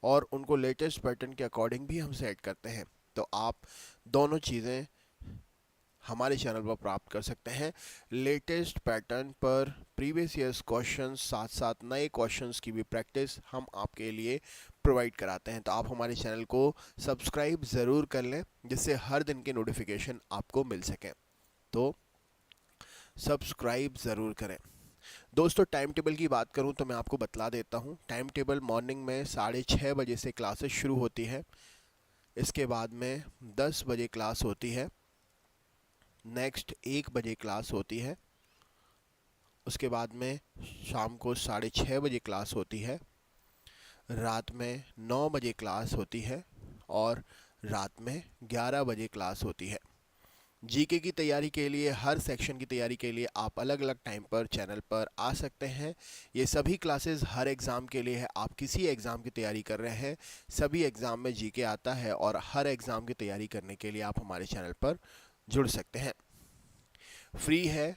और उनको latest pattern के अकॉर्डिंग भी हम सेट करते हैं। तो आप दोनों चीज़ें हमारे चैनल पर प्राप्त कर सकते हैं। लेटेस्ट पैटर्न पर प्रीवियस ईयर्स क्वेश्चंस, साथ साथ नए क्वेश्चंस की भी प्रैक्टिस हम आपके लिए प्रोवाइड कराते हैं। तो आप हमारे चैनल को सब्सक्राइब ज़रूर कर लें, जिससे हर दिन के नोटिफिकेशन आपको मिल सकें। तो सब्सक्राइब ज़रूर करें। दोस्तों, टाइम टेबल की बात करूं तो मैं आपको बतला देता हूं। टाइम टेबल मॉर्निंग में 6:30 बजे से क्लासेस शुरू होती है। इसके बाद में 10 बजे क्लास होती है। नेक्स्ट 1 बजे क्लास होती है। उसके बाद में शाम को 6:30 बजे क्लास होती है। रात में 9 बजे क्लास होती है और रात में 11 बजे क्लास होती है। जीके की तैयारी के लिए, हर सेक्शन की तैयारी के लिए आप अलग अलग टाइम पर चैनल पर आ सकते हैं। ये सभी क्लासेस हर एग्ज़ाम के लिए है। आप किसी एग्ज़ाम की तैयारी कर रहे हैं, सभी एग्ज़ाम में जीके आता है और हर एग्ज़ाम की तैयारी करने के लिए आप हमारे चैनल पर जुड़ सकते हैं। फ्री है,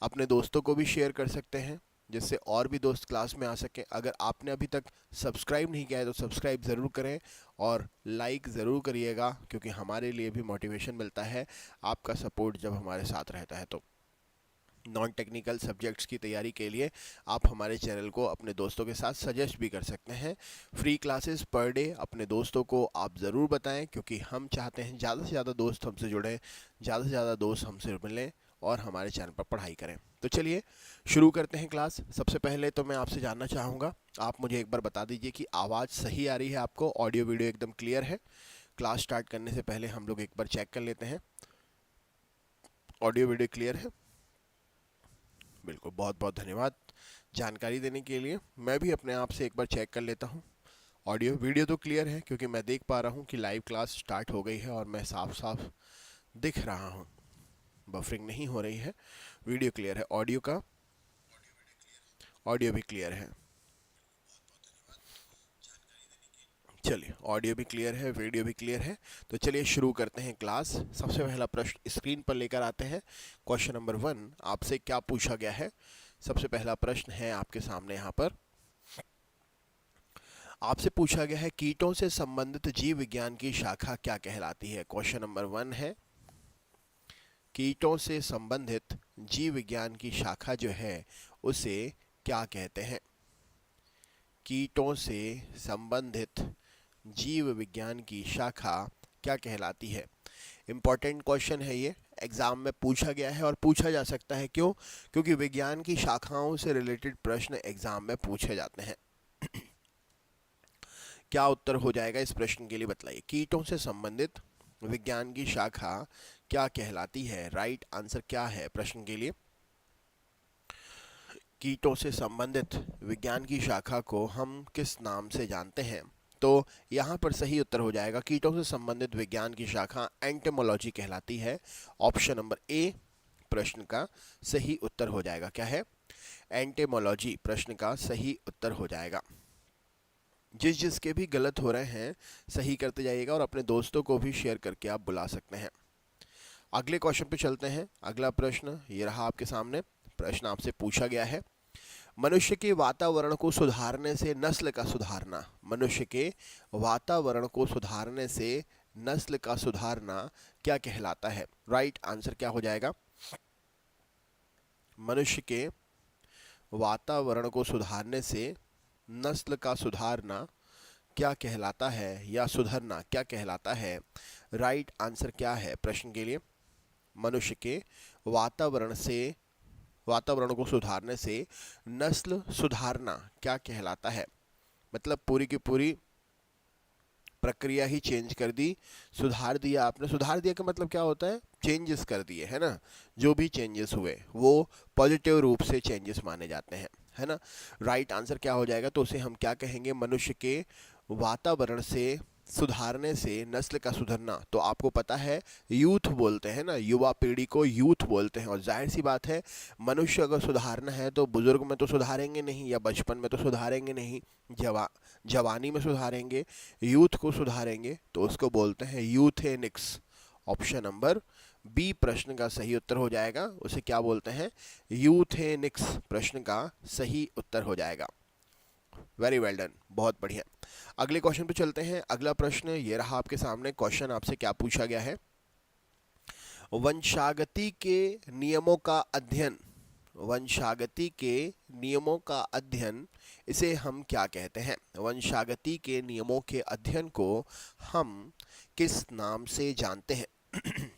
अपने दोस्तों को भी शेयर कर सकते हैं, जिससे और भी दोस्त क्लास में आ सकें। अगर आपने अभी तक सब्सक्राइब नहीं किया है तो सब्सक्राइब ज़रूर करें और लाइक ज़रूर करिएगा, क्योंकि हमारे लिए भी मोटिवेशन मिलता है आपका सपोर्ट जब हमारे साथ रहता है। तो नॉन टेक्निकल सब्जेक्ट्स की तैयारी के लिए आप हमारे चैनल को अपने दोस्तों के साथ सजेस्ट भी कर सकते हैं। फ्री क्लासेस पर डे अपने दोस्तों को आप ज़रूर बताएं, क्योंकि हम चाहते हैं ज़्यादा से ज़्यादा दोस्त हमसे जुड़ें, ज़्यादा से ज़्यादा दोस्त हमसे मिलें और हमारे चैनल पर पढ़ाई करें। तो चलिए शुरू करते हैं क्लास। सबसे पहले तो मैं आपसे जानना चाहूँगा, आप मुझे एक बार बता दीजिए कि आवाज़ सही आ रही है आपको, ऑडियो वीडियो एकदम क्लियर है। क्लास स्टार्ट करने से पहले हम लोग एक बार चेक कर लेते हैं, ऑडियो वीडियो क्लियर है? बिल्कुल, बहुत बहुत धन्यवाद जानकारी देने के लिए। मैं भी अपने आप से एक बार चेक कर लेता हूँ। ऑडियो वीडियो तो क्लियर है, क्योंकि मैं देख पा रहा हूँ कि लाइव क्लास स्टार्ट हो गई है और मैं साफ साफ दिख रहा हूँ, बफरिंग नहीं हो रही है। वीडियो क्लियर है, ऑडियो का ऑडियो भी क्लियर है। चलिए, ऑडियो भी क्लियर है, वीडियो भी क्लियर है। तो चलिए शुरू करते हैं क्लास। सबसे पहला प्रश्न स्क्रीन पर लेकर आते हैं। क्वेश्चन नंबर 1 आपसे क्या पूछा गया है। सबसे पहला प्रश्न है आपके सामने यहाँ पर। आपसे पूछा गया है, कीटों से संबंधित जीव विज्ञान की शाखा क्या कहलाती है। क्वेश्चन नंबर 1 है, कीटों से संबंधित जीव विज्ञान की शाखा जो है उसे क्या कहते हैं। कीटों से संबंधित जीव विज्ञान की शाखा क्या कहलाती है। इम्पॉर्टेंट क्वेश्चन है ये, एग्जाम में पूछा गया है और पूछा जा सकता है। क्यों? क्योंकि विज्ञान की शाखाओं से रिलेटेड प्रश्न एग्जाम में पूछे जाते हैं। क्या उत्तर हो जाएगा इस प्रश्न के लिए, बताइए। कीटों से संबंधित विज्ञान की शाखा क्या कहलाती है। राइट आंसर क्या है प्रश्न के लिए? कीटों से संबंधित विज्ञान की शाखा को हम किस नाम से जानते हैं। तो यहाँ पर सही उत्तर हो जाएगा, कीटों से संबंधित विज्ञान की शाखा एंटेमोलॉजी कहलाती है। ऑप्शन नंबर ए प्रश्न का सही उत्तर हो जाएगा। क्या है? एंटेमोलॉजी प्रश्न का सही उत्तर हो जाएगा। जिसके भी गलत हो रहे हैं सही करते जाइएगा और अपने दोस्तों को भी शेयर करके आप बुला सकते हैं। अगले क्वेश्चन पे चलते हैं। अगला प्रश्न ये रहा आपके सामने। प्रश्न आपसे पूछा गया है, मनुष्य के वातावरण को सुधारने से नस्ल का सुधारना। मनुष्य के वातावरण को सुधारने से नस्ल का सुधारना क्या कहलाता है। राइट आंसर क्या हो जाएगा? मनुष्य के वातावरण को सुधारने से नस्ल का सुधारना क्या कहलाता है, या सुधरना क्या कहलाता है। राइट आंसर क्या है प्रश्न के लिए? मनुष्य के वातावरण को सुधारने से नस्ल सुधारना क्या कहलाता है। मतलब पूरी की पूरी प्रक्रिया ही चेंज कर दी, सुधार दिया आपने। सुधार दिया का मतलब क्या होता है? चेंजेस कर दिए, है ना। जो भी चेंजेस हुए वो पॉजिटिव रूप से चेंजेस माने जाते हैं, है ना। राइट आंसर क्या हो जाएगा? तो उसे हम क्या कहेंगे? मनुष्य के वातावरण से सुधारने से नस्ल का सुधरना। तो आपको पता है यूथ बोलते हैं ना, युवा पीढ़ी को यूथ बोलते हैं। और जाहिर सी बात है, मनुष्य अगर सुधारना है तो बुजुर्ग में तो सुधारेंगे नहीं, या बचपन में तो सुधारेंगे नहीं, जवानी में सुधारेंगे, यूथ को सुधारेंगे, तो उसको बोलते हैं यूथेनिक्स। ऑप्शन नंबर बी प्रश्न का सही उत्तर हो जाएगा। उसे क्या बोलते हैं? यूथेनिक्स प्रश्न का सही उत्तर हो जाएगा। वेरी वेल डन, बहुत बढ़िया। अगले क्वेश्चन पे चलते हैं। अगला प्रश्न ये रहा आपके सामने। क्वेश्चन आपसे क्या पूछा गया है? वंशागति के नियमों का अध्ययन, वंशागति के नियमों का अध्ययन, इसे हम क्या कहते हैं? वंशागति के नियमों के अध्ययन को हम किस नाम से जानते हैं?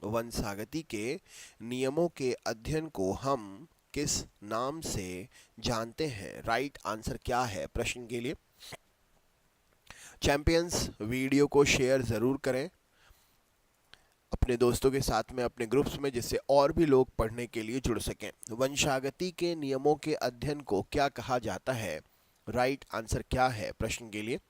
वंशागति के नियमों के अध्ययन को हम किस नाम से जानते हैं? राइट आंसर क्या है प्रश्न के लिए? चैंपियंस, वीडियो को शेयर ज़रूर करें अपने दोस्तों के साथ में, अपने ग्रुप्स में, जिससे और भी लोग पढ़ने के लिए जुड़ सकें। वंशागति के नियमों के अध्ययन को क्या कहा जाता है? राइट आंसर क्या है प्रश्न के लिए?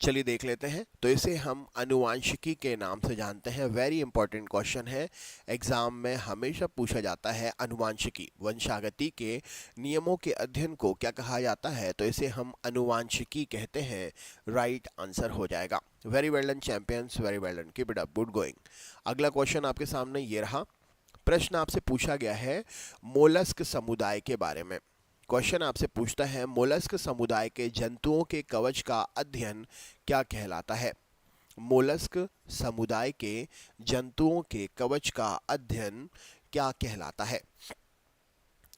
चलिए देख लेते हैं। तो इसे हम आनुवांशिकी के नाम से जानते हैं। वेरी इंपॉर्टेंट क्वेश्चन है, एग्जाम में हमेशा पूछा जाता है। आनुवांशिकी, वंशागति के नियमों के अध्ययन को क्या कहा जाता है? तो इसे हम आनुवांशिकी कहते हैं। राइट आंसर हो जाएगा। Very well done champions, very well done, keep it up, good going. अगला क्वेश्चन आपके सामने ये रहा। प्रश्न आपसे पूछा गया है मोलस्क समुदाय के बारे में। क्वेश्चन आपसे पूछता है मोलस्क समुदाय के जंतुओं के कवच का अध्ययन क्या कहलाता है? मोलस्क समुदाय के जंतुओं के कवच का अध्ययन क्या कहलाता है?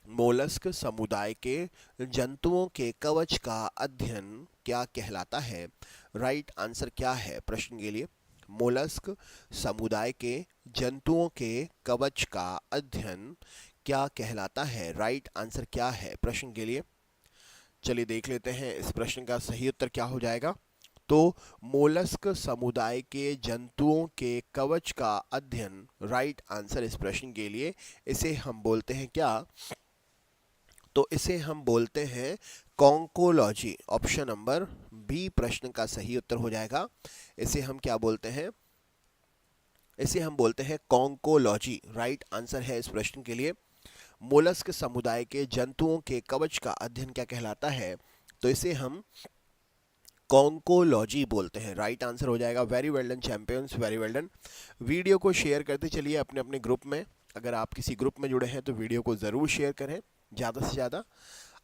मोलस्क समुदाय के जंतुओं के कवच का अध्ययन क्या कहलाता है? राइट आंसर क्या है प्रश्न के लिए? मोलस्क समुदाय के जंतुओं के कवच का अध्ययन क्या कहलाता है? राइट आंसर क्या है प्रश्न के लिए? चलिए देख लेते हैं इस प्रश्न का सही उत्तर क्या हो जाएगा। तो मोलस्क समुदाय के जंतुओं के कवच का अध्ययन, राइट आंसर इस प्रश्न के लिए। इसे हम बोलते हैं क्या? तो इसे हम बोलते हैं कॉन्कोलॉजी। ऑप्शन नंबर बी प्रश्न का सही उत्तर हो जाएगा। इसे हम क्या बोलते हैं? इसे हम बोलते हैं कॉन्कोलॉजी। राइट आंसर है इस प्रश्न के लिए। मोलस्क समुदाय के जंतुओं के कवच का अध्ययन क्या कहलाता है? तो इसे हम कॉन्कोलॉजी बोलते हैं। राइट आंसर हो जाएगा। Very well done champions, very well done. Video को शेयर करते चलिए अपने अपने ग्रुप में। अगर आप किसी ग्रुप में जुड़े हैं तो वीडियो को ज़रूर शेयर करें ज़्यादा से ज़्यादा।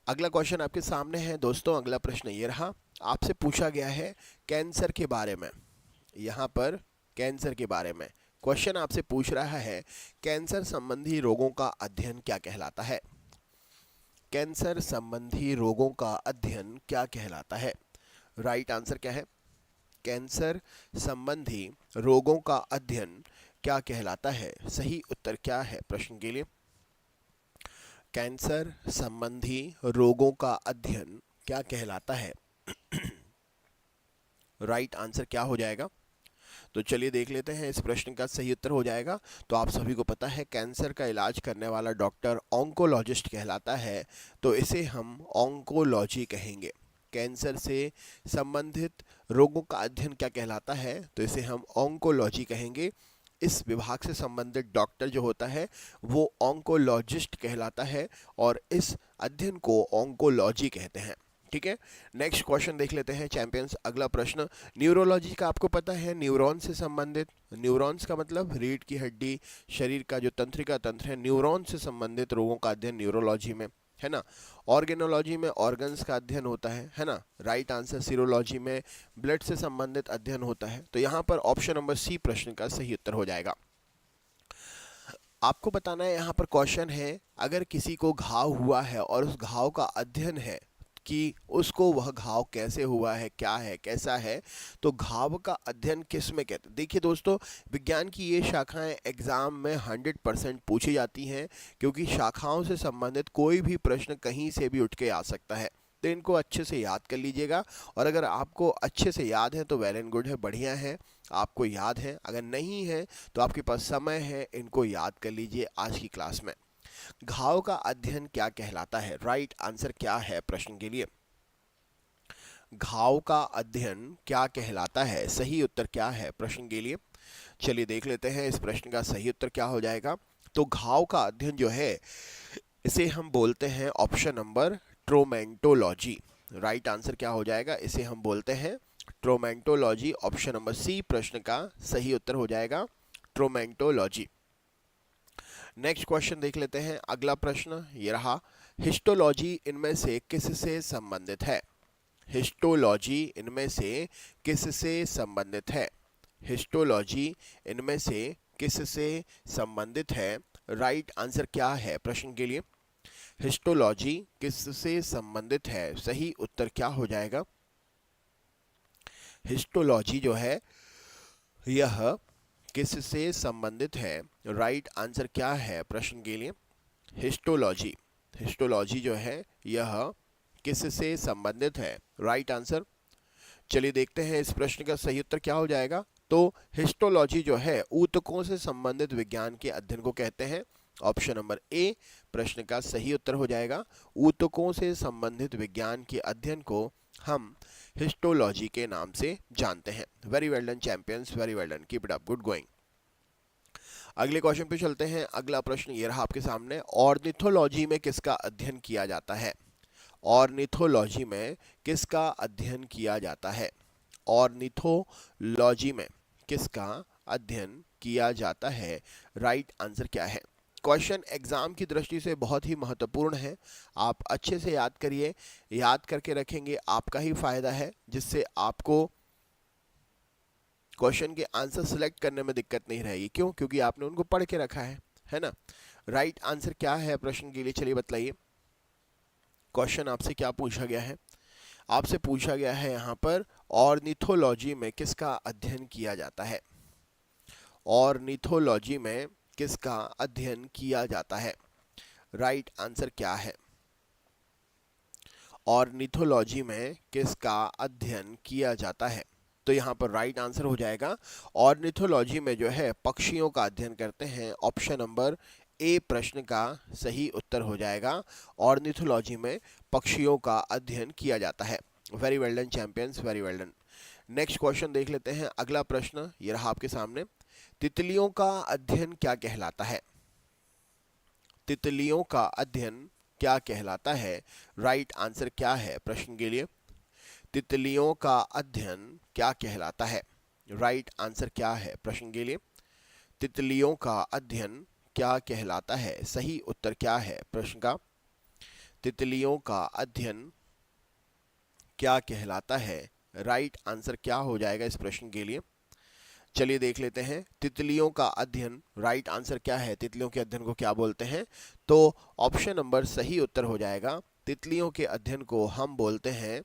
अगला क्वेश्चन आपके सामने है दोस्तों। अगला प्रश्न ये रहा। आपसे पूछा गया है कैंसर के बारे में। यहाँ पर कैंसर के बारे में क्वेश्चन आपसे पूछ रहा है कैंसर संबंधी रोगों का अध्ययन क्या कहलाता है? कैंसर संबंधी रोगों का अध्ययन क्या कहलाता है? राइट आंसर क्या है? कैंसर संबंधी रोगों का अध्ययन क्या कहलाता है? सही उत्तर क्या है प्रश्न के लिए? कैंसर संबंधी रोगों का अध्ययन क्या कहलाता है? राइट आंसर क्या हो जाएगा? तो चलिए देख लेते हैं इस प्रश्न का सही उत्तर हो जाएगा। तो आप सभी को पता है कैंसर का इलाज करने वाला डॉक्टर ऑन्कोलॉजिस्ट कहलाता है। तो इसे हम ऑन्कोलॉजी कहेंगे। कैंसर से संबंधित रोगों का अध्ययन क्या कहलाता है? तो इसे हम ऑन्कोलॉजी कहेंगे। इस विभाग से संबंधित डॉक्टर जो होता है वो ऑन्कोलॉजिस्ट कहलाता है और इस अध्ययन को ऑन्कोलॉजी कहते हैं। ठीक है, नेक्स्ट क्वेश्चन देख लेते हैं चैंपियंस। अगला प्रश्न न्यूरोलॉजी का आपको पता है, न्यूरॉन से संबंधित। न्यूरॉन्स का मतलब रीढ़ की हड्डी, शरीर का जो तंत्रिका तंत्र है, न्यूरॉन से संबंधित रोगों का अध्ययन न्यूरोलॉजी में, है ना। ऑर्गेनोलॉजी में ऑर्गन्स का अध्ययन होता है ना। राइट आंसर सीरोलॉजी में ब्लड से संबंधित अध्ययन होता है। तो यहाँ पर ऑप्शन नंबर सी प्रश्न का सही उत्तर हो जाएगा। आपको बताना है यहाँ पर क्वेश्चन है अगर किसी को घाव हुआ है और उस घाव का अध्ययन है कि उसको वह घाव कैसे हुआ है, क्या है, कैसा है, तो घाव का अध्ययन किस में कहते हैं? देखिए दोस्तों, विज्ञान की ये शाखाएं एग्जाम में 100% पूछी जाती हैं, क्योंकि शाखाओं से संबंधित कोई भी प्रश्न कहीं से भी उठ के आ सकता है। तो इनको अच्छे से याद कर लीजिएगा, और अगर आपको अच्छे से याद है तो वेल एंड गुड है, बढ़िया है, आपको याद है। अगर नहीं है तो आपके पास समय है, इनको याद कर लीजिए आज की क्लास में। घाव का अध्ययन क्या कहलाता है? राइट आंसर क्या है प्रश्न के लिए? घाव का अध्ययन क्या कहलाता है? सही उत्तर क्या है प्रश्न के लिए? चलिए देख लेते हैं इस प्रश्न का सही उत्तर क्या हो जाएगा। तो घाव का अध्ययन जो है इसे हम बोलते हैं ऑप्शन नंबर ट्रोमेंटोलॉजी। राइट आंसर क्या हो जाएगा? इसे हम बोलते हैं ट्रोमेंटोलॉजी। ऑप्शन नंबर सी प्रश्न का सही उत्तर हो जाएगा, ट्रोमेंटोलॉजी। नेक्स्ट क्वेश्चन देख लेते हैं। अगला प्रश्न ये रहा। हिस्टोलॉजी इनमें से किससे संबंधित है? हिस्टोलॉजी इनमें से किससे संबंधित है? हिस्टोलॉजी इनमें से किससे संबंधित है? राइट आंसर क्या है प्रश्न के लिए? हिस्टोलॉजी किससे संबंधित है? सही उत्तर क्या हो जाएगा? हिस्टोलॉजी जो है यह किससे संबंधित है? राइट आंसर क्या है प्रश्न के लिए? हिस्टोलॉजी, हिस्टोलॉजी जो है यह किससे संबंधित है? Right answer. चलिए देखते हैं इस प्रश्न का सही उत्तर क्या हो जाएगा। तो हिस्टोलॉजी जो है ऊतकों से संबंधित विज्ञान के अध्ययन को कहते हैं। ऑप्शन नंबर ए प्रश्न का सही उत्तर हो जाएगा। ऊतकों से संबंधित विज्ञान के अध्ययन को हम हिस्टोलॉजी के नाम से जानते हैं। Very well done champions, very well done, keep it up, good going. अगले क्वेश्चन पे चलते हैं। अगला प्रश्न ये रहा आपके सामने। ऑर्निथोलॉजी में किसका अध्ययन किया जाता है? ऑर्निथोलॉजी में किसका अध्ययन किया जाता है? ऑर्निथोलॉजी में किसका अध्ययन किया जाता है? राइट आंसर क्या है? क्वेश्चन एग्जाम की दृष्टि से बहुत ही महत्वपूर्ण है। आप अच्छे से याद करिए, याद करके रखेंगे आपका ही फायदा है, जिससे आपको क्वेश्चन के आंसर सिलेक्ट करने में दिक्कत नहीं रहेगी। क्यों? क्योंकि आपने उनको पढ़ के रखा है ना। राइट आंसर क्या है प्रश्न के लिए? चलिए बतलाइए। क्वेश्चन आपसे क्या पूछा गया है? आपसे पूछा गया है यहाँ पर ऑर्निथोलॉजी में किसका अध्ययन किया जाता है? ऑर्निथोलॉजी में किसका अध्ययन किया जाता है? राइट आंसर क्या है? ऑर्निथोलॉजी में किसका अध्ययन किया जाता है? तो यहाँ पर राइट आंसर हो जाएगा ऑर्निथोलॉजी में जो है पक्षियों का अध्ययन करते हैं। ऑप्शन नंबर ए प्रश्न का सही उत्तर हो जाएगा। ऑर्निथोलॉजी में पक्षियों का अध्ययन किया जाता है। Very well done champions, very well done. Next question देख लेते हैं। अगला प्रश्न ये रहा आपके सामने। तितलियों का अध्ययन क्या कहलाता है? तितलियों का अध्ययन क्या कहलाता है? राइट आंसर क्या है प्रश्न के लिए? तितलियों का अध्ययन क्या कहलाता है? राइट आंसर क्या है प्रश्न के लिए? तितलियों का अध्ययन क्या कहलाता है? सही उत्तर क्या है प्रश्न का? तितलियों का अध्ययन क्या कहलाता है? राइट आंसर क्या हो जाएगा इस प्रश्न के लिए? चलिए देख लेते हैं। तितलियों का अध्ययन, राइट आंसर क्या है? तितलियों के अध्ययन को क्या बोलते हैं? तो ऑप्शन नंबर सही उत्तर हो जाएगा। तितलियों के अध्ययन को हम बोलते हैं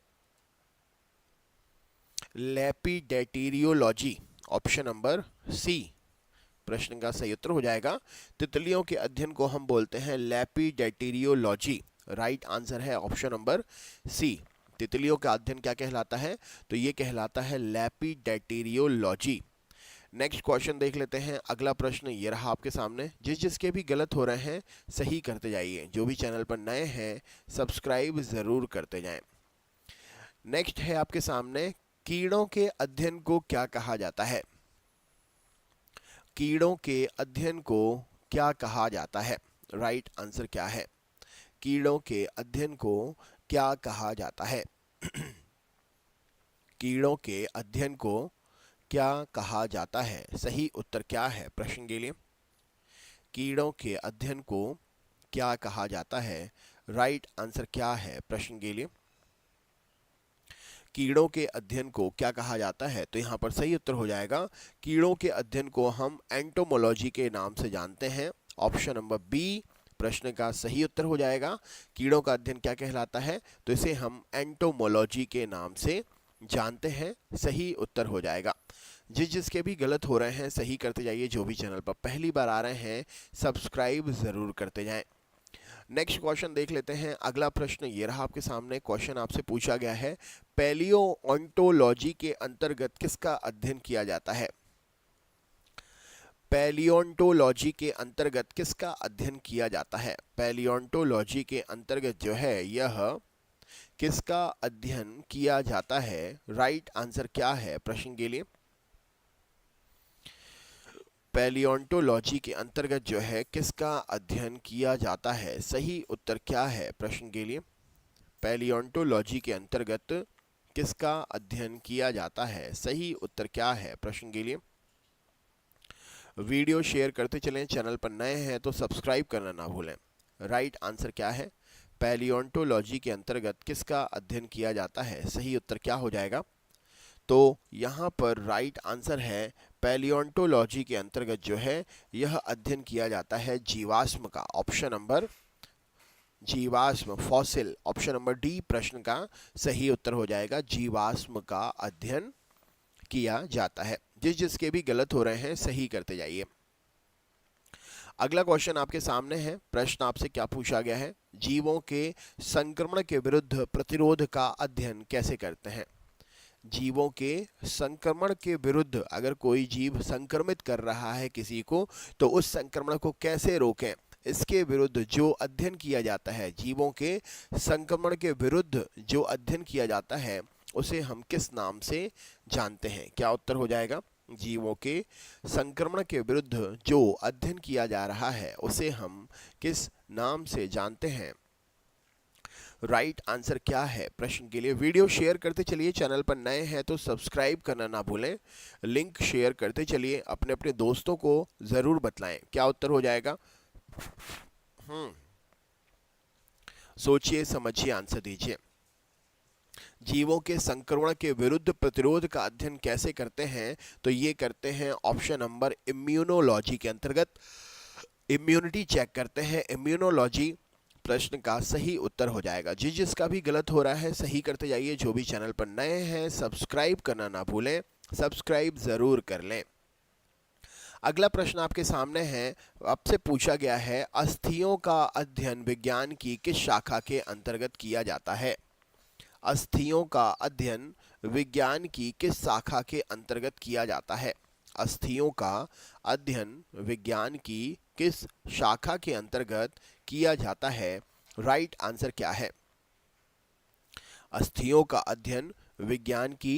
लेपिडेटेरियोलॉजी। ऑप्शन नंबर सी प्रश्न का सही उत्तर हो जाएगा। तितलियों के अध्ययन को हम बोलते हैं लेपिडेटेरियोलॉजी। राइट आंसर है ऑप्शन नंबर सी। तितलियों का अध्ययन क्या कहलाता है? तो ये कहलाता है लेपिडेटेरियोलॉजी। नेक्स्ट क्वेश्चन देख लेते हैं। अगला प्रश्न ये रहा आपके सामने। जिसके भी गलत हो रहे हैं सही करते जाइए। जो भी चैनल पर नए हैं सब्सक्राइब ज़रूर करते जाएं। नेक्स्ट है आपके सामने, कीड़ों के अध्ययन को क्या कहा जाता है? कीड़ों के अध्ययन को क्या कहा जाता है? राइट आंसर क्या है? कीड़ों के अध्ययन को क्या कहा जाता है? कीड़ों के अध्ययन को क्या कहा जाता है? सही उत्तर क्या है प्रश्न के लिए? कीड़ों के अध्ययन को क्या कहा जाता है? राइट आंसर क्या है प्रश्न के लिए? कीड़ों के अध्ययन को क्या कहा जाता है? तो यहाँ पर सही उत्तर हो जाएगा कीड़ों के अध्ययन को हम एंटोमोलॉजी के नाम से जानते हैं। ऑप्शन नंबर बी प्रश्न का सही उत्तर हो जाएगा। कीड़ों का अध्ययन क्या कहलाता है? तो इसे हम एंटोमोलॉजी के नाम से जानते हैं। सही उत्तर हो जाएगा। जिसके भी गलत हो रहे हैं सही करते जाइए। जो भी चैनल पर पहली बार आ रहे हैं सब्सक्राइब ज़रूर करते जाएं। नेक्स्ट क्वेश्चन देख लेते हैं। अगला प्रश्न ये रहा आपके सामने। क्वेश्चन आपसे पूछा गया है, पैलियोंटोलॉजी के अंतर्गत किसका अध्ययन किया जाता है? पैलियोंटोलॉजी के अंतर्गत किसका अध्ययन किया जाता है? पैलियोंटोलॉजी के अंतर्गत जो है यह किसका अध्ययन किया जाता है? राइट आंसर क्या है प्रश्न के लिए? पैलियोंटोलॉजी के अंतर्गत जो है किसका अध्ययन किया जाता है? सही उत्तर क्या है प्रश्न के लिए? पैलियोंटोलॉजी के अंतर्गत किसका अध्ययन किया जाता है? सही उत्तर क्या है प्रश्न के लिए? वीडियो शेयर करते चलें। चैनल पर नए हैं तो सब्सक्राइब करना ना भूलें। राइट आंसर क्या है? पैलियोंटोलॉजी के अंतर्गत किसका अध्ययन किया जाता है? सही उत्तर क्या हो जाएगा? तो यहाँ पर राइट आंसर है पैलियोंटोलॉजी के अंतर्गत जो है यह अध्ययन किया जाता है जीवाश्म का। ऑप्शन नंबर जीवाश्म, फॉसिल, ऑप्शन नंबर डी प्रश्न का सही उत्तर हो जाएगा। जीवाश्म का अध्ययन किया जाता है। जिसके भी गलत हो रहे हैं सही करते जाइए। अगला क्वेश्चन आपके सामने है। प्रश्न आपसे क्या पूछा गया है? जीवों के संक्रमण के विरुद्ध प्रतिरोध का अध्ययन कैसे करते हैं? जीवों के संक्रमण के विरुद्ध, अगर कोई जीव संक्रमित कर रहा है किसी को, तो उस संक्रमण को कैसे रोकें, इसके विरुद्ध जो अध्ययन किया जाता है, जीवों के संक्रमण के विरुद्ध जो अध्ययन किया जाता है उसे हम किस नाम से जानते हैं? क्या उत्तर हो जाएगा? जीवों के संक्रमण के विरुद्ध जो अध्ययन किया जा रहा है उसे हम किस नाम से जानते हैं? राइट आंसर क्या है प्रश्न के लिए? वीडियो शेयर करते चलिए। चैनल पर नए हैं तो सब्सक्राइब करना ना भूलें। लिंक शेयर करते चलिए, अपने अपने दोस्तों को ज़रूर बतलाएं। क्या उत्तर हो जाएगा? सोचिए, समझिए, आंसर दीजिए। जीवों के संक्रमण के विरुद्ध प्रतिरोध का अध्ययन कैसे करते हैं? तो ये करते हैं ऑप्शन नंबर इम्यूनोलॉजी के अंतर्गत। इम्यूनिटी चेक करते हैं, इम्यूनोलॉजी प्रश्न का सही उत्तर हो जाएगा। जिसका भी गलत हो रहा है सही करते जाइए। जो भी चैनल पर नए हैं सब्सक्राइब करना ना भूलें, सब्सक्राइब ज़रूर कर लें। अगला प्रश्न आपके सामने है। आपसे पूछा गया है, अस्थियों का अध्ययन विज्ञान की किस शाखा के अंतर्गत किया जाता है? अस्थियों का अध्ययन विज्ञान की किस शाखा के अंतर्गत किया जाता है? अस्थियों का अध्ययन विज्ञान की किस शाखा के अंतर्गत किया जाता है? राइट आंसर क्या है? अस्थियों का अध्ययन विज्ञान की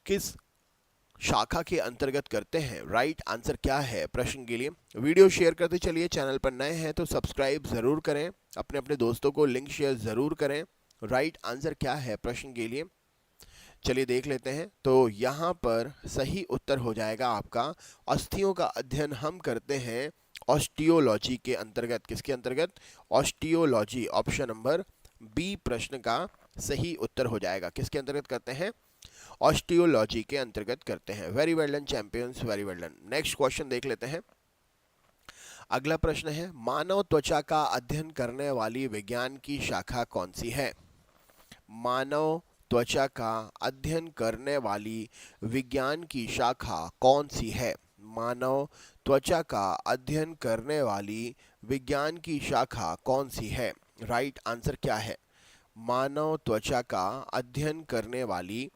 किस शाखा के अंतर्गत करते हैं? राइट आंसर क्या है प्रश्न के लिए? वीडियो शेयर करते चलिए। चैनल पर नए हैं तो सब्सक्राइब ज़रूर करें, अपने अपने दोस्तों को लिंक शेयर ज़रूर करें। राइट आंसर क्या है प्रश्न के लिए? चलिए देख लेते हैं। तो यहाँ पर सही उत्तर हो जाएगा आपका, अस्थियों का अध्ययन हम करते हैं ऑस्टियोलॉजी के अंतर्गत। किसके अंतर्गत? ऑस्टियोलॉजी, ऑप्शन नंबर बी प्रश्न का सही उत्तर हो जाएगा। किसके अंतर्गत करते हैं? ऑस्टियोलॉजी के अंतर्गत करते हैं। Very well done champions, very well done. Next question देख लेते हैं। अगला प्रश्न है, मानव त्वचा का अध्ययन करने वाली विज्ञान की शाखा कौन सी है? मानव त्वचा का अध्ययन करने वाली विज्ञान की शाखा कौन सी है? मानव त्वचा का अध्ययन करने वाली विज्ञान की शाखा कौन सी है? राइट आंसर क्या है? मानव त्वचा का अध्ययन करने वाली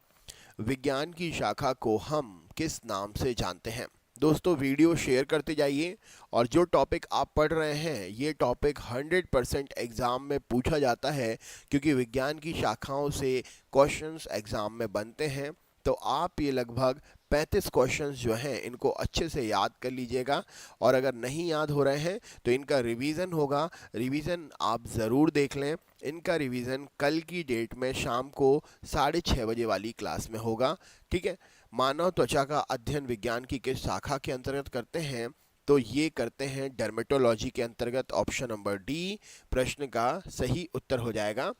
विज्ञान की शाखा को हम किस नाम से जानते हैं? दोस्तों वीडियो शेयर करते जाइए। और जो टॉपिक आप पढ़ रहे हैं ये टॉपिक 100% एग्ज़ाम में पूछा जाता है, क्योंकि विज्ञान की शाखाओं से क्वेश्चंस एग्ज़ाम में बनते हैं। तो आप ये लगभग 35 क्वेश्चंस जो हैं इनको अच्छे से याद कर लीजिएगा। और अगर नहीं याद हो रहे हैं तो इनका रिवीजन होगा। रिवीजन आप ज़रूर देख लें। इनका रिवीजन कल की डेट में शाम को 6:30 बजे वाली क्लास में होगा। ठीक है। मानव त्वचा का अध्ययन विज्ञान की किस शाखा के अंतर्गत करते हैं? तो ये करते हैं डर्मेटोलॉजी के अंतर्गत। ऑप्शन नंबर डी प्रश्न का सही उत्तर हो जाएगा।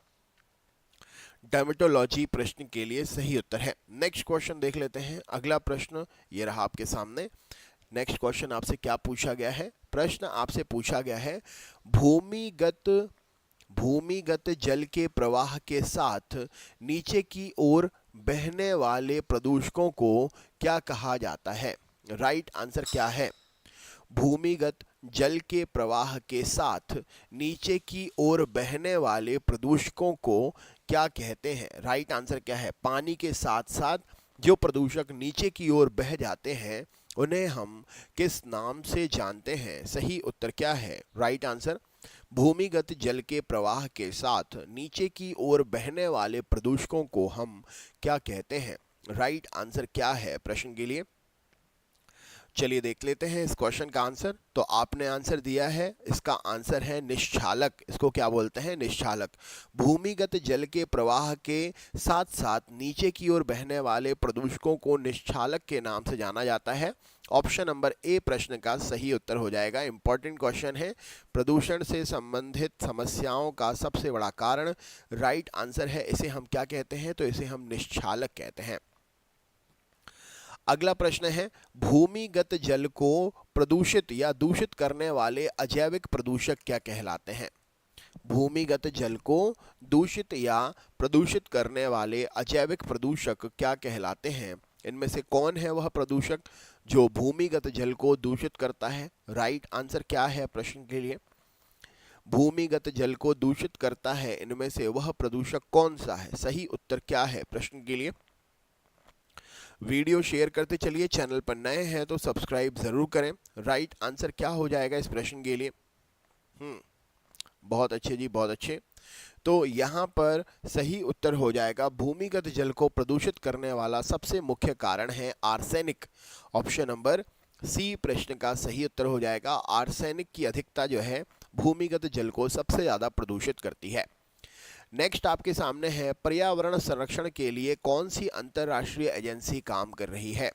डर्मेटोलॉजी प्रश्न के लिए सही उत्तर है। नेक्स्ट क्वेश्चन देख लेते हैं। अगला प्रश्न ये रहा आपके सामने। नेक्स्ट क्वेश्चन आपसे क्या पूछा गया है? प्रश्न आपसे पूछा गया है, भूमिगत जल के प्रवाह के साथ नीचे की ओर बहने वाले प्रदूषकों को क्या कहा जाता है? राइट आंसर क्या है? भूमिगत जल के प्रवाह के साथ नीचे की ओर बहने वाले प्रदूषकों को क्या कहते हैं? राइट आंसर क्या है? पानी के साथ साथ जो प्रदूषक नीचे की ओर बह जाते हैं उन्हें हम किस नाम से जानते हैं? सही उत्तर क्या है? राइट आंसर, भूमिगत जल के प्रवाह के साथ नीचे की ओर बहने वाले प्रदूषकों को हम क्या कहते हैं? राइट आंसर क्या है प्रश्न के लिए? चलिए देख लेते हैं इस क्वेश्चन का आंसर। तो आपने आंसर दिया है, इसका आंसर है निश्चालक। इसको क्या बोलते हैं? निश्चालक। भूमिगत जल के प्रवाह के साथ साथ नीचे की ओर बहने वाले प्रदूषकों को निश्चालक के नाम से जाना जाता है। ऑप्शन नंबर ए प्रश्न का सही उत्तर हो जाएगा। इंपॉर्टेंट क्वेश्चन है। प्रदूषण से संबंधित समस्याओं का सबसे बड़ा कारण राइट आंसर है। इसे हम क्या कहते हैं? तो इसे हम निश्चालक कहते हैं। अगला प्रश्न है, भूमिगत जल को प्रदूषित या दूषित करने वाले अजैविक प्रदूषक क्या कहलाते हैं? भूमिगत जल को दूषित या प्रदूषित करने वाले अजैविक प्रदूषक क्या कहलाते हैं? इनमें से कौन है वह प्रदूषक जो भूमिगत जल को दूषित करता है? राइट आंसर क्या है प्रश्न के लिए? भूमिगत जल को दूषित करता है, इनमें से वह प्रदूषक कौन सा है? सही उत्तर क्या है प्रश्न के लिए? वीडियो शेयर करते चलिए। चैनल पर नए हैं तो सब्सक्राइब जरूर करें। राइट आंसर क्या हो जाएगा इस प्रश्न के लिए? बहुत अच्छे जी, बहुत अच्छे। तो यहाँ पर सही उत्तर हो जाएगा, भूमिगत जल को प्रदूषित करने वाला सबसे मुख्य कारण है आर्सेनिक। ऑप्शन नंबर सी प्रश्न का सही उत्तर हो जाएगा। आर्सेनिक की अधिकता जो है भूमिगत जल को सबसे ज़्यादा प्रदूषित करती है। नेक्स्ट आपके सामने है, पर्यावरण संरक्षण के लिए कौन सी अंतर्राष्ट्रीय एजेंसी काम कर रही है?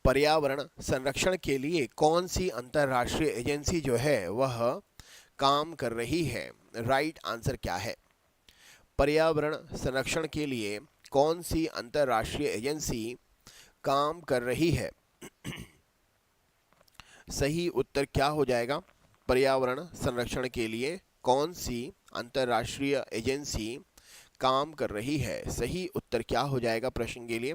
पर्यावरण संरक्षण के लिए कौन सी अंतर्राष्ट्रीय एजेंसी जो है वह काम कर रही है? राइट आंसर क्या है? पर्यावरण संरक्षण के लिए कौन सी अंतर्राष्ट्रीय एजेंसी काम कर रही है? सही उत्तर क्या हो जाएगा? पर्यावरण संरक्षण के लिए कौन सी अंतर्राष्ट्रीय एजेंसी काम कर रही है? सही उत्तर क्या हो जाएगा प्रश्न के लिए?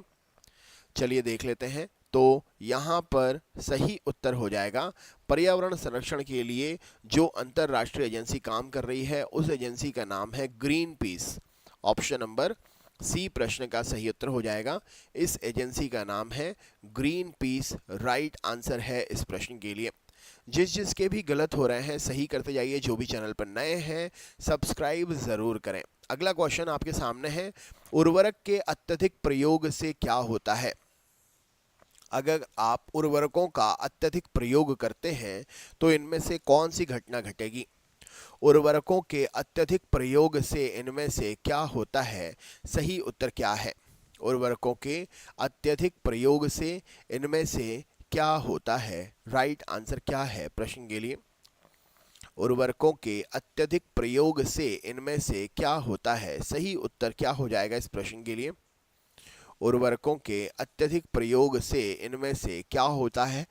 चलिए देख लेते हैं। तो यहाँ पर सही उत्तर हो जाएगा, पर्यावरण संरक्षण के लिए जो अंतर्राष्ट्रीय एजेंसी काम कर रही है उस एजेंसी का नाम है Greenpeace. Option number C प्रश्न का सही उत्तर हो जाएगा। इस एजेंसी का नाम है ग्रीन पीस। राइट आंसर है इस प्रश्न के लिए। जिसके भी गलत हो रहे हैं सही करते जाइए। जो भी चैनल पर नए हैं सब्सक्राइब ज़रूर करें। अगला क्वेश्चन आपके सामने है, उर्वरक के अत्यधिक प्रयोग से क्या होता है? अगर आप उर्वरकों का अत्यधिक प्रयोग करते हैं तो इनमें से कौन सी घटना घटेगी? उर्वरकों के अत्यधिक प्रयोग से इनमें से क्या होता है? सही उत्तर क्या है? उर्वरकों के अत्यधिक प्रयोग से इनमें से क्या होता है? राइट आंसर क्या है प्रश्न के लिए? उर्वरकों के अत्यधिक प्रयोग से इनमें से क्या होता है? सही उत्तर क्या हो जाएगा इस प्रश्न के लिए? उर्वरकों के अत्यधिक प्रयोग से इनमें से क्या होता है?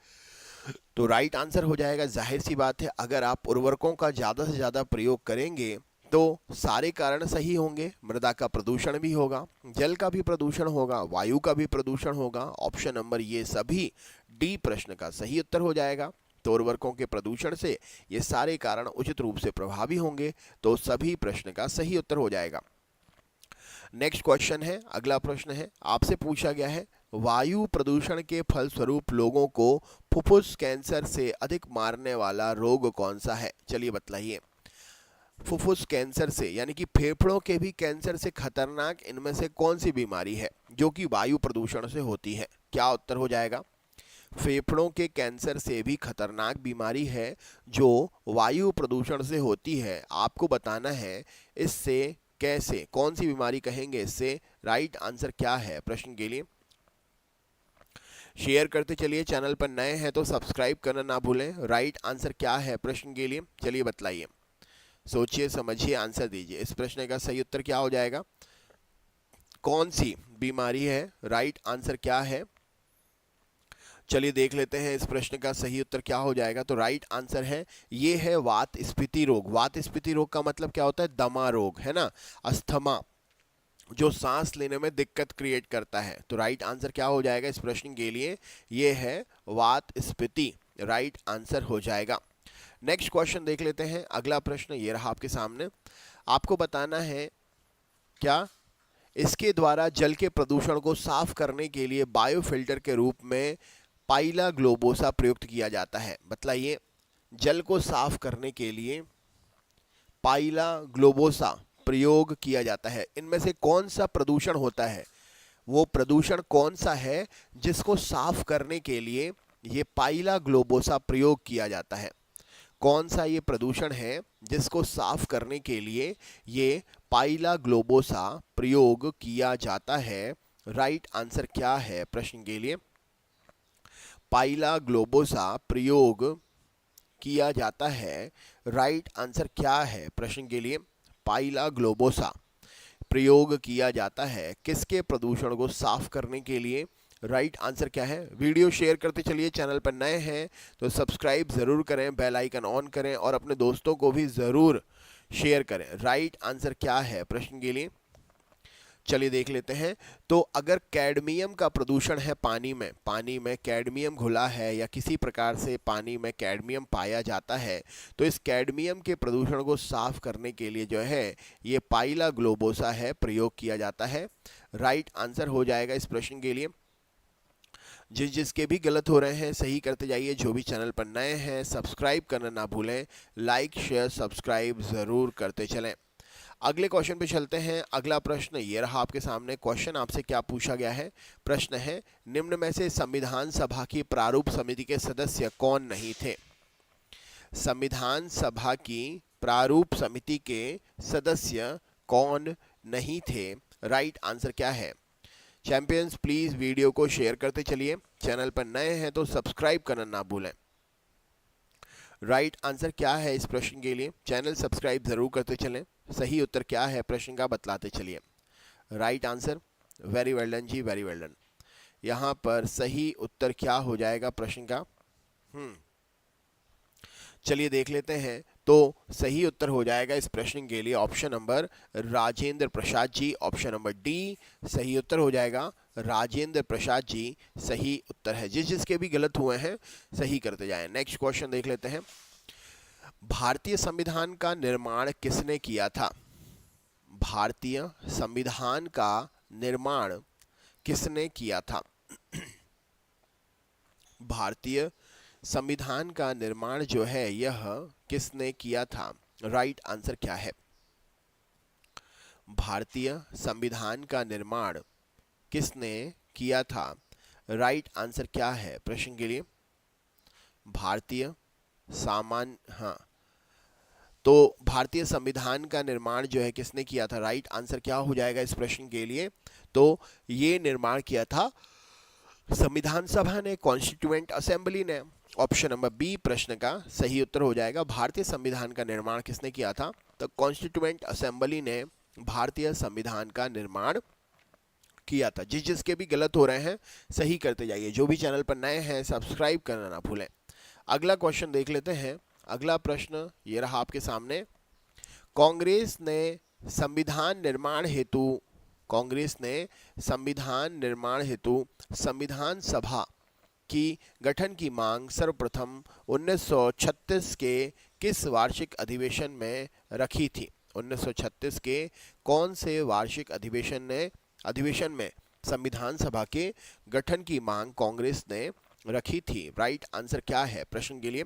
तो राइट आंसर हो जाएगा, जाहिर सी बात है, अगर आप उर्वरकों का ज़्यादा से ज़्यादा प्रयोग करेंगे तो सारे कारण सही होंगे। मृदा का प्रदूषण भी होगा, जल का भी प्रदूषण होगा, वायु का भी प्रदूषण होगा। ऑप्शन नंबर ये सभी डी प्रश्न का सही उत्तर हो जाएगा। तो उर्वरकों के प्रदूषण से ये सारे कारण उचित रूप से प्रभावी होंगे, तो सभी प्रश्न का सही उत्तर हो जाएगा। नेक्स्ट क्वेश्चन है, अगला प्रश्न है, आपसे पूछा गया है, वायु प्रदूषण के फलस्वरूप लोगों को फुफ्फुस कैंसर से अधिक मारने वाला रोग कौन सा है? चलिए बतलाइए। फुफ्फुस कैंसर से यानी कि फेफड़ों के भी कैंसर से खतरनाक इनमें से कौन सी बीमारी है जो कि वायु प्रदूषण से होती है? क्या उत्तर हो जाएगा? फेफड़ों के कैंसर से भी खतरनाक बीमारी है जो वायु प्रदूषण से होती है। आपको बताना है इससे कैसे, कौन सी बीमारी कहेंगे इससे? राइट आंसर क्या है प्रश्न के लिए? शेयर करते चलिए। चैनल पर नए हैं तो सब्सक्राइब करना ना भूलें। राइट आंसर क्या है प्रश्न के लिए? चलिए बतलाइए, सोचिए समझिए, आंसर दीजिए। इस प्रश्न का सही उत्तर क्या हो जाएगा? कौन सी बीमारी है? राइट आंसर क्या है? चलिए देख लेते हैं इस प्रश्न का सही उत्तर क्या हो जाएगा। तो राइट आंसर है, ये है वात स्फीति रोग। वात स्फीति रोग का मतलब क्या होता है? दमा रोग, है ना, अस्थमा, जो सांस लेने में दिक्कत क्रिएट करता है। तो राइट आंसर क्या हो जाएगा इस प्रश्न के लिए? ये है वात स्फीति। राइट आंसर हो जाएगा। नेक्स्ट क्वेश्चन देख लेते हैं। अगला प्रश्न ये रहा आपके सामने। आपको बताना है क्या इसके द्वारा जल के प्रदूषण को साफ करने के लिए बायोफिल्टर के रूप में पाइला ग्लोबोसा प्रयुक्त किया जाता है? बतलाइए। जल को साफ करने के लिए पाइला ग्लोबोसा प्रयोग किया जाता है, इनमें से कौन सा प्रदूषण होता है? वो प्रदूषण कौन सा है जिसको साफ करने के लिए ये पाइला ग्लोबोसा प्रयोग किया जाता है? कौन सा ये प्रदूषण है जिसको साफ करने के लिए ये पाइला ग्लोबोसा प्रयोग किया जाता है? राइट आंसर क्या है प्रश्न के लिए? पाइला ग्लोबोसा प्रयोग किया जाता है। राइट आंसर क्या है प्रश्न के लिए? पाइला ग्लोबोसा प्रयोग किया जाता है किसके प्रदूषण को साफ करने के लिए? राइट आंसर क्या है? वीडियो शेयर करते चलिए। चैनल पर नए हैं तो सब्सक्राइब ज़रूर करें, बेल आइकन ऑन करें और अपने दोस्तों को भी ज़रूर शेयर करें। राइट आंसर क्या है प्रश्न के लिए? चलिए देख लेते हैं। तो अगर कैडमियम का प्रदूषण है पानी में कैडमियम घुला है या किसी प्रकार से पानी में कैडमियम पाया जाता है, तो इस कैडमियम के प्रदूषण को साफ करने के लिए जो है ये पाइला ग्लोबोसा है प्रयोग किया जाता है। राइट आंसर हो जाएगा इस प्रश्न के लिए। जिसके भी गलत हो रहे हैं सही करते जाइए। जो भी चैनल पर नए हैं सब्सक्राइब करना ना भूलें। लाइक शेयर सब्सक्राइब ज़रूर करते चलें। अगले क्वेश्चन पे चलते हैं। अगला प्रश्न ये रहा आपके सामने। क्वेश्चन आपसे क्या पूछा गया है? प्रश्न है, निम्न में से संविधान सभा की प्रारूप समिति के सदस्य कौन नहीं थे? संविधान सभा की प्रारूप समिति के सदस्य कौन नहीं थे? राइट आंसर क्या है? चैंपियंस प्लीज वीडियो को शेयर करते चलिए। चैनल पर नए हैं तो सब्सक्राइब करना ना भूलें। राइट आंसर क्या है इस प्रश्न के लिए? चैनल सब्सक्राइब जरूर करते चलें। सही उत्तर क्या है प्रश्न का बतलाते चलिए। Right answer, very well done जी, वेरी वेल डन। यहाँ पर सही उत्तर क्या हो जाएगा प्रश्न का? चलिए देख लेते हैं। तो सही उत्तर हो जाएगा इस प्रश्न के लिए option number Rajendra Prasad ji. Option number D सही उत्तर हो जाएगा। राजेंद्र प्रसाद जी सही उत्तर है। जिसके भी गलत हुए हैं सही करते जाएं। नेक्स्ट क्वेश्चन देख लेते हैं। भारतीय संविधान का निर्माण किसने किया था? भारतीय संविधान का निर्माण किसने किया था? भारतीय संविधान का निर्माण जो है यह किसने किया था? राइट आंसर क्या है? भारतीय संविधान का निर्माण किसने किया था? राइट आंसर क्या है प्रश्न के लिए? भारतीय तो भारतीय संविधान का निर्माण जो है किसने किया था? राइट आंसर क्या हो जाएगा इस प्रश्न के लिए? तो ये निर्माण किया था संविधान सभा ने, कॉन्स्टिट्यूएंट असेंबली ने। ऑप्शन नंबर बी प्रश्न का सही उत्तर हो जाएगा। भारतीय संविधान का निर्माण किसने किया था? तो कॉन्स्टिट्यूएंट असेंबली ने भारतीय संविधान का निर्माण किया था। जिसके भी गलत हो रहे हैं सही करते जाइए। जो भी चैनल पर नए हैं सब्सक्राइब करना ना भूलें। अगला क्वेश्चन देख लेते हैं। अगला प्रश्न ये रहा आपके सामने। कांग्रेस ने संविधान निर्माण हेतु संविधान सभा की गठन की मांग सर्वप्रथम 1936 के किस वार्षिक अधिवेशन में रखी थी? 1936 के कौन से वार्षिक अधिवेशन में संविधान सभा के गठन की मांग कांग्रेस ने रखी थी? राइट आंसर क्या है प्रश्न के लिए?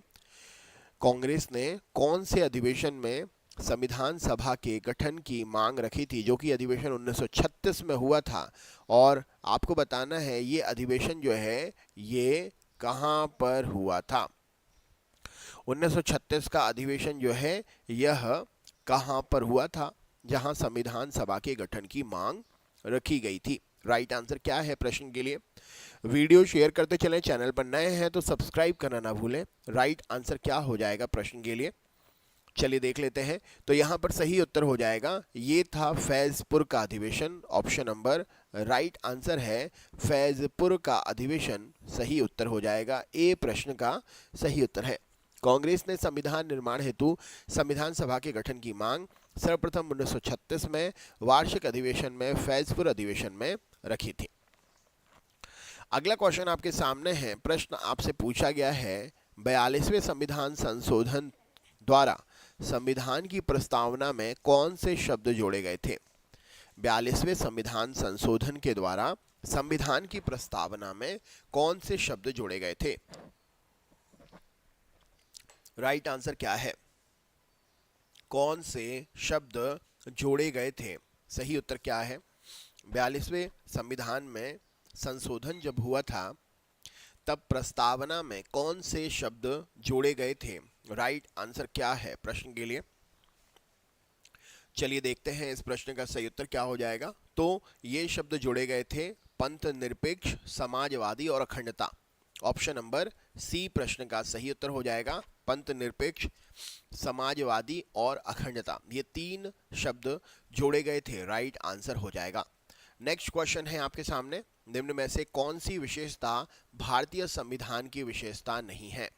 कांग्रेस ने कौन से अधिवेशन में संविधान सभा के गठन की मांग रखी थी? जो कि अधिवेशन 1936 में हुआ था। और आपको बताना है ये अधिवेशन जो है ये कहां पर हुआ था। 1936 का अधिवेशन जो है यह कहां पर हुआ था जहां संविधान सभा के गठन की मांग रखी गई थी? राइट आंसर क्या है प्रश्न के लिए? वीडियो शेयर करते चलें। चैनल पर नए हैं तो सब्सक्राइब करना ना भूलें। राइट आंसर क्या हो जाएगा प्रश्न के लिए? चलिए देख लेते हैं। तो यहाँ पर सही उत्तर हो जाएगा, ये था फैजपुर का अधिवेशन। ऑप्शन नंबर राइट आंसर है फैजपुर का अधिवेशन। सही उत्तर हो जाएगा। ए प्रश्न का सही उत्तर है। कांग्रेस ने संविधान निर्माण हेतु संविधान सभा के गठन की मांग सर्वप्रथम 1936 में वार्षिक अधिवेशन में फैजपुर अधिवेशन में रखी थी। अगला क्वेश्चन आपके सामने है। प्रश्न आपसे पूछा गया है 42वें संविधान संशोधन द्वारा संविधान की प्रस्तावना में कौन से शब्द जोड़े गए थे? 42वें संविधान संशोधन के द्वारा संविधान की प्रस्तावना में कौन से शब्द जोड़े गए थे? राइट आंसर क्या है? कौन से शब्द जोड़े गए थे? सही उत्तर क्या है? 42वें संविधान में संशोधन जब हुआ था तब प्रस्तावना में कौन से शब्द जोड़े गए थे? राइट आंसर क्या है प्रश्न के लिए? चलिए देखते हैं इस प्रश्न का सही उत्तर क्या हो जाएगा। तो ये शब्द जोड़े गए थे पंथ निरपेक्ष, समाजवादी और अखंडता। ऑप्शन नंबर सी प्रश्न का सही उत्तर हो जाएगा। पंथ निरपेक्ष, समाजवादी और अखंडता, ये 3 शब्द जोड़े गए थे, राइट आंसर हो जाएगा। नेक्स्ट क्वेश्चन है आपके सामने, निम्न में से कौन सी विशेषता भारतीय संविधान की विशेषता नहीं है?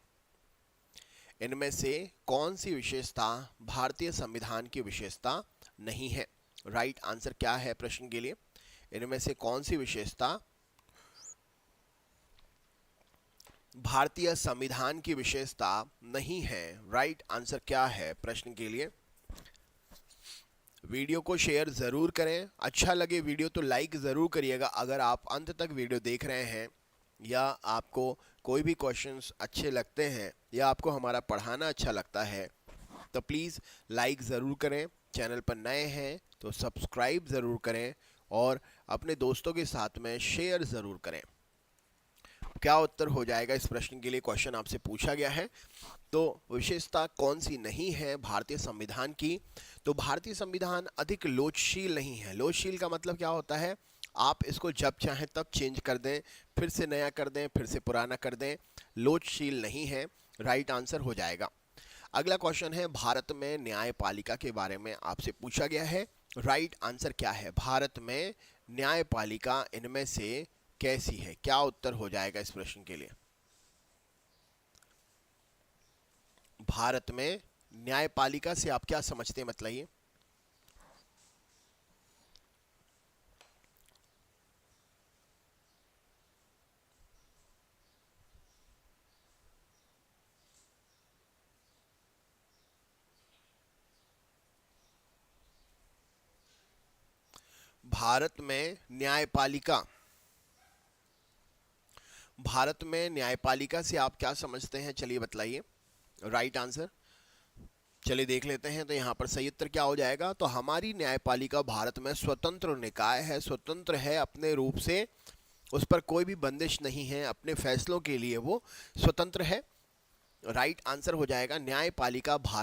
इनमें से कौन सी विशेषता भारतीय संविधान की विशेषता नहीं है? राइट आंसर क्या है प्रश्न के लिए? इनमें से कौन सी विशेषता भारतीय संविधान की विशेषता नहीं है? राइट आंसर क्या है प्रश्न के लिए? वीडियो को शेयर ज़रूर करें, अच्छा लगे वीडियो तो लाइक ज़रूर करिएगा अगर आप अंत तक वीडियो देख रहे हैं, या आपको कोई भी क्वेश्चंस अच्छे लगते हैं या आपको हमारा पढ़ाना अच्छा लगता है तो प्लीज़ लाइक ज़रूर करें। चैनल पर नए हैं तो सब्सक्राइब ज़रूर करें और अपने दोस्तों के साथ में शेयर ज़रूर करें। क्या उत्तर हो जाएगा इस प्रश्न के लिए? क्वेश्चन आपसे पूछा गया है, तो विशेषता कौन सी नहीं है भारतीय संविधान की? तो भारतीय संविधान अधिक लोचशील नहीं है। लोचशील का मतलब क्या होता है? आप इसको जब चाहें तब चेंज कर दें, फिर से नया कर दें, फिर से पुराना कर दें, लोचशील नहीं है, राइट आंसर हो जाएगा। अगला क्वेश्चन है, भारत में न्यायपालिका के बारे में आपसे पूछा गया है, राइट आंसर क्या है? भारत में न्यायपालिका इनमें से कैसी है? क्या उत्तर हो जाएगा इस प्रश्न के लिए? भारत में न्यायपालिका से आप क्या समझते हैं, मतलब भारत में न्यायपालिका, भारत में न्यायपालिका से आप क्या समझते हैं? चलिए बतलाइए राइट आंसर। चलिए देख लेते हैं, तो यहाँ पर सही उत्तर क्या हो जाएगा? तो हमारी न्यायपालिका भारत में स्वतंत्र निकाय है, स्वतंत्र है अपने रूप से, उस पर कोई भी बंदिश नहीं है, अपने फैसलों के लिए वो स्वतंत्र है, राइट आंसर हो जाएगा। न्यायपालिका भारत